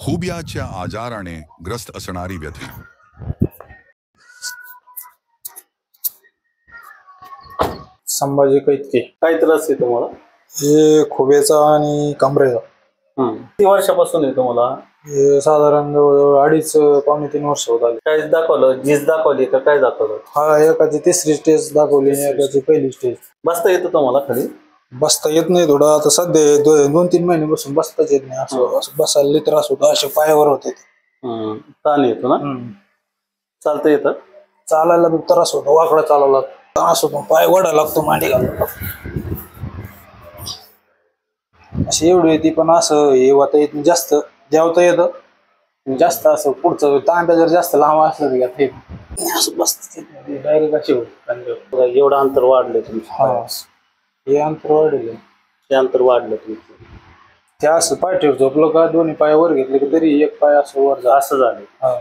फोबियाच्या आजाराने ग्रस्त असणारी व्यक्ती संभाजी कैतके. काय त्रास आहे तुम्हाला? हे खोब्याचा आणि कमरेचा. किती वर्षापासून आहे तुम्हाला? हे साधारण जवळजवळ 2.5-3 वर्ष होत आले. काय दाखवलं? झीज दाखवली का काय दाखवलं? हा, एकाची 3री स्टेज दाखवली आणि एकाची 1ली स्टेज. बसता येतं तुम्हाला खाली? बसता येत नाही. थोडं आता सध्या 2-3 महिन्यापासून बसताच येत नाही. असं बसायला त्रास होतो. असे पायावर होते. ताण येतो ना? चालता येतं? चालायला बी त्रास होतो. वाकडा चालायला त्रास होतो. पाय वडा लागतो, मांडी घालायला. अशी एवढी येते, पण असं हे होता येत नाही. जास्त जेवता येतं. जास्त असं पुढचं तांब्या जर जास्त लांब असलं तर असं बसत डायरेक्ट अशी होत. एवढं अंतर वाढलं तुमचं? हे अंतर वाढलं. ते अंतर वाढलं तुमचं? ते असं पाय ठेव झोपलं का दोन्ही पाय वर घेतले की तरी एक पाय असं वर असं झालं.